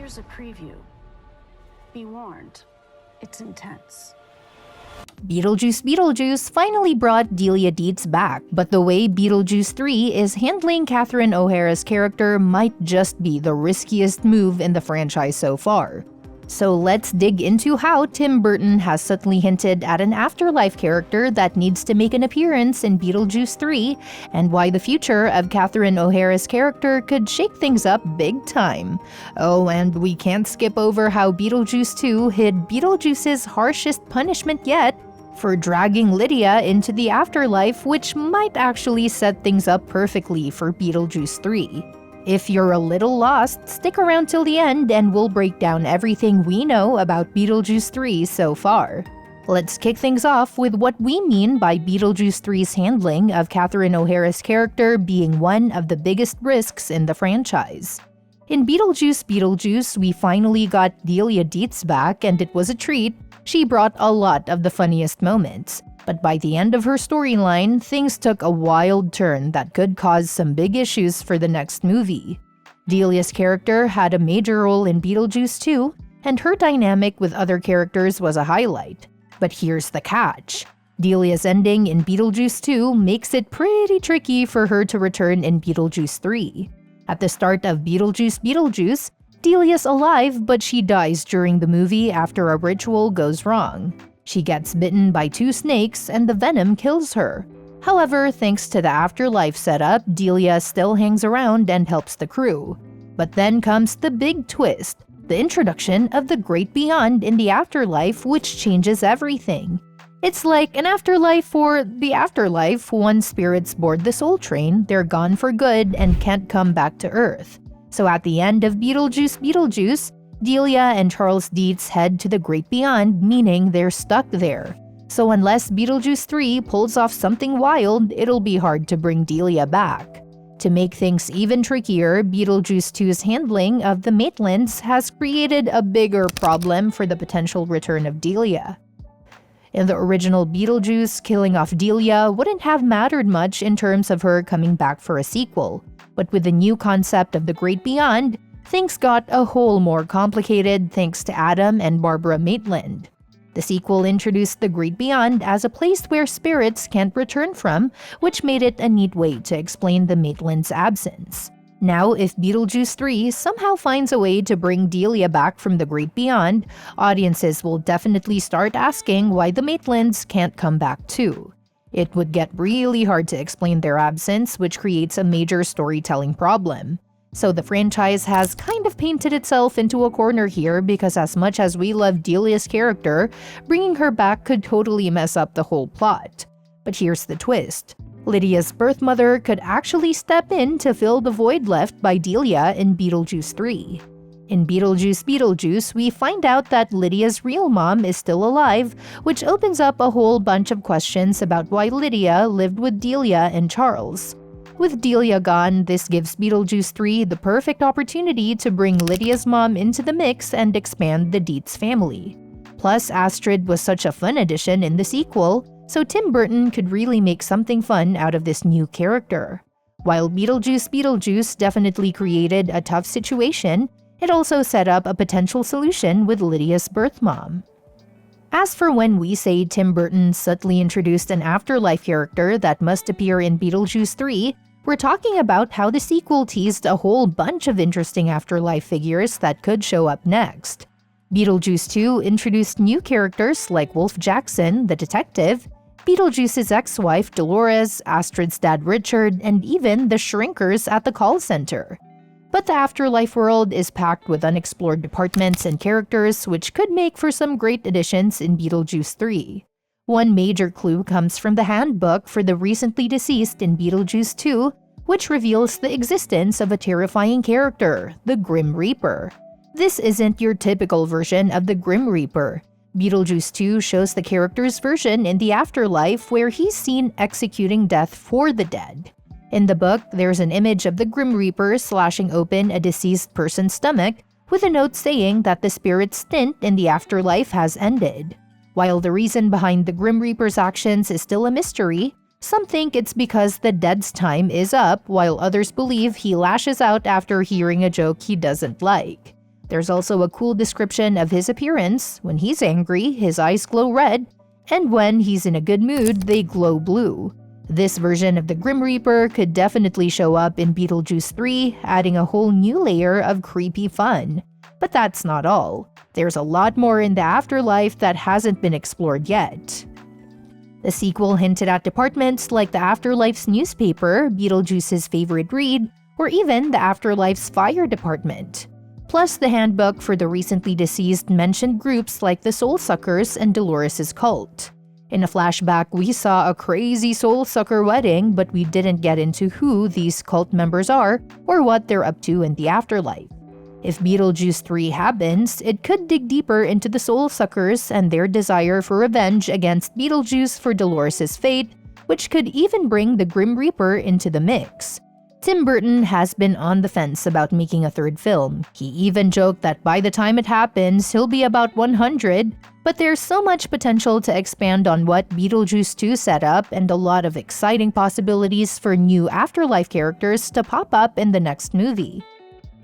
Here's a preview. Be warned, it's intense. Beetlejuice Beetlejuice finally brought Lydia Deetz back, but the way Beetlejuice 3 is handling Catherine O'Hara's character might just be the riskiest move in the franchise so far. So let's dig into how Tim Burton has subtly hinted at an afterlife character that needs to make an appearance in Beetlejuice 3, and why the future of Catherine O'Hara's character could shake things up big time. Oh, and we can't skip over how Beetlejuice 2 hid Beetlejuice's harshest punishment yet for dragging Lydia into the afterlife, which might actually set things up perfectly for Beetlejuice 3. If you're a little lost, stick around till the end and we'll break down everything we know about Beetlejuice 3 so far. Let's kick things off with what we mean by Beetlejuice 3's handling of Catherine O'Hara's character being one of the biggest risks in the franchise. In Beetlejuice Beetlejuice, we finally got Lydia Deetz back, and it was a treat. She brought a lot of the funniest moments. But by the end of her storyline, things took a wild turn that could cause some big issues for the next movie. Delia's character had a major role in Beetlejuice 2, and her dynamic with other characters was a highlight. But here's the catch. Delia's ending in Beetlejuice 2 makes it pretty tricky for her to return in Beetlejuice 3. At the start of Beetlejuice Beetlejuice, Delia's alive, but she dies during the movie after a ritual goes wrong. She gets bitten by 2 snakes and the venom kills her. However, thanks to the afterlife setup, Delia still hangs around and helps the crew. But then comes the big twist, the introduction of the Great Beyond in the afterlife, which changes everything. It's like an afterlife for the afterlife. Once spirits board the soul train, they're gone for good and can't come back to Earth. So at the end of Beetlejuice Beetlejuice, Delia and Charles Deetz head to the Great Beyond, meaning they're stuck there. So unless Beetlejuice 3 pulls off something wild, it'll be hard to bring Delia back. To make things even trickier, Beetlejuice 2's handling of the Maitlands has created a bigger problem for the potential return of Delia. In the original Beetlejuice, killing off Delia wouldn't have mattered much in terms of her coming back for a sequel. But with the new concept of the Great Beyond, things got a whole more complicated thanks to Adam and Barbara Maitland. The sequel introduced the Great Beyond as a place where spirits can't return from, which made it a neat way to explain the Maitlands' absence. Now, if Beetlejuice 3 somehow finds a way to bring Delia back from the Great Beyond, audiences will definitely start asking why the Maitlands can't come back too. It would get really hard to explain their absence, which creates a major storytelling problem. So the franchise has kind of painted itself into a corner here because as much as we love Delia's character, bringing her back could totally mess up the whole plot. But here's the twist. Lydia's birth mother could actually step in to fill the void left by Delia in Beetlejuice 3. In Beetlejuice Beetlejuice, we find out that Lydia's real mom is still alive, which opens up a whole bunch of questions about why Lydia lived with Delia and Charles. With Delia gone, this gives Beetlejuice 3 the perfect opportunity to bring Lydia's mom into the mix and expand the Deetz family. Plus, Astrid was such a fun addition in the sequel, so Tim Burton could really make something fun out of this new character. While Beetlejuice Beetlejuice definitely created a tough situation, it also set up a potential solution with Lydia's birth mom. As for when we say Tim Burton subtly introduced an afterlife character that must appear in Beetlejuice 3, we're talking about how the sequel teased a whole bunch of interesting afterlife figures that could show up next. Beetlejuice 2 introduced new characters like Wolf Jackson, the detective, Beetlejuice's ex-wife Dolores, Astrid's dad Richard, and even the Shrinkers at the call center. But the afterlife world is packed with unexplored departments and characters, which could make for some great additions in Beetlejuice 3. One major clue comes from the handbook for the recently deceased in Beetlejuice 2, which reveals the existence of a terrifying character, the Grim Reaper. This isn't your typical version of the Grim Reaper. Beetlejuice 2 shows the character's version in the afterlife where he's seen executing death for the dead. In the book, there's an image of the Grim Reaper slashing open a deceased person's stomach with a note saying that the spirit's stint in the afterlife has ended. While the reason behind the Grim Reaper's actions is still a mystery, some think it's because the dead's time is up, while others believe he lashes out after hearing a joke he doesn't like. There's also a cool description of his appearance. When he's angry, his eyes glow red, and when he's in a good mood, they glow blue. This version of the Grim Reaper could definitely show up in Beetlejuice 3, adding a whole new layer of creepy fun. But that's not all. There's a lot more in the afterlife that hasn't been explored yet. The sequel hinted at departments like the Afterlife's newspaper, Beetlejuice's favorite read, or even the Afterlife's fire department. Plus the handbook for the recently deceased mentioned groups like the Soul Suckers and Dolores' cult. In a flashback, we saw a crazy Soul Sucker wedding, but we didn't get into who these cult members are or what they're up to in the afterlife. If Beetlejuice 3 happens, it could dig deeper into the Soul Suckers and their desire for revenge against Beetlejuice for Dolores' fate, which could even bring the Grim Reaper into the mix. Tim Burton has been on the fence about making a third film. He even joked that by the time it happens, he'll be about 100, but there's so much potential to expand on what Beetlejuice 2 set up and a lot of exciting possibilities for new afterlife characters to pop up in the next movie.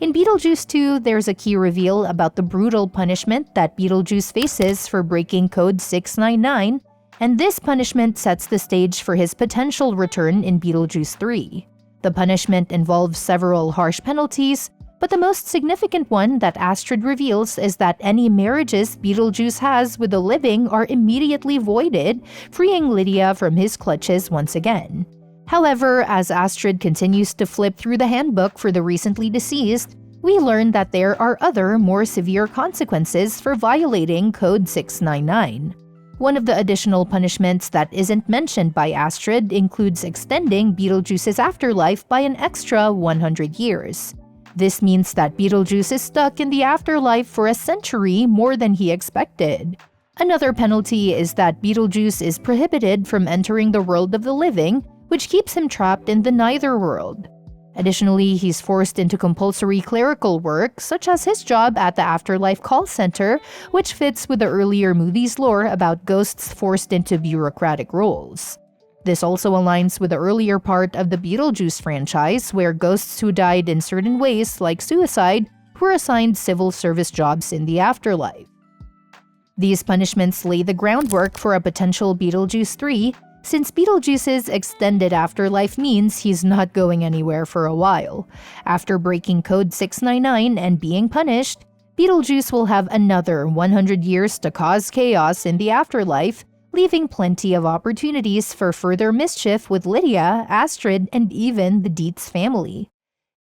In Beetlejuice 2, there's a key reveal about the brutal punishment that Beetlejuice faces for breaking Code 699, and this punishment sets the stage for his potential return in Beetlejuice 3. The punishment involves several harsh penalties, but the most significant one that Astrid reveals is that any marriages Beetlejuice has with the living are immediately voided, freeing Lydia from his clutches once again. However, as Astrid continues to flip through the handbook for the recently deceased, we learn that there are other, more severe consequences for violating Code 699. One of the additional punishments that isn't mentioned by Astrid includes extending Beetlejuice's afterlife by an extra 100 years. This means that Beetlejuice is stuck in the afterlife for a century more than he expected. Another penalty is that Beetlejuice is prohibited from entering the world of the living, which keeps him trapped in the Neither world. Additionally, he's forced into compulsory clerical work, such as his job at the Afterlife call center, which fits with the earlier movie's lore about ghosts forced into bureaucratic roles. This also aligns with the earlier part of the Beetlejuice franchise, where ghosts who died in certain ways, like suicide, were assigned civil service jobs in the afterlife. These punishments lay the groundwork for a potential Beetlejuice 3, since Beetlejuice's extended afterlife means he's not going anywhere for a while. After breaking Code 699 and being punished, Beetlejuice will have another 100 years to cause chaos in the afterlife, leaving plenty of opportunities for further mischief with Lydia, Astrid, and even the Deetz family.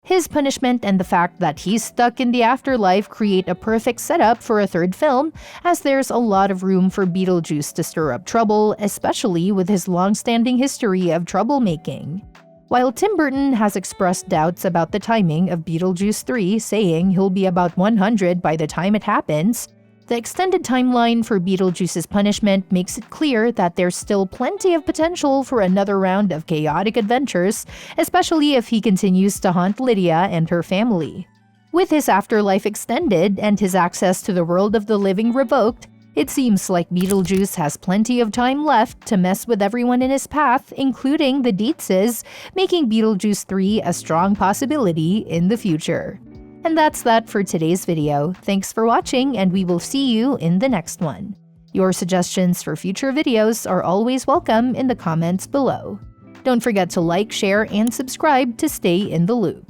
His punishment and the fact that he's stuck in the afterlife create a perfect setup for a third film, as there's a lot of room for Beetlejuice to stir up trouble, especially with his long-standing history of troublemaking. While Tim Burton has expressed doubts about the timing of Beetlejuice 3, saying he'll be about 100 by the time it happens, the extended timeline for Beetlejuice's punishment makes it clear that there's still plenty of potential for another round of chaotic adventures, especially if he continues to haunt Lydia and her family. With his afterlife extended and his access to the world of the living revoked, it seems like Beetlejuice has plenty of time left to mess with everyone in his path, including the Deetzes, making Beetlejuice 3 a strong possibility in the future. And that's that for today's video. Thanks for watching, and we will see you in the next one. Your suggestions for future videos are always welcome in the comments below. Don't forget to like, share, and subscribe to stay in the loop.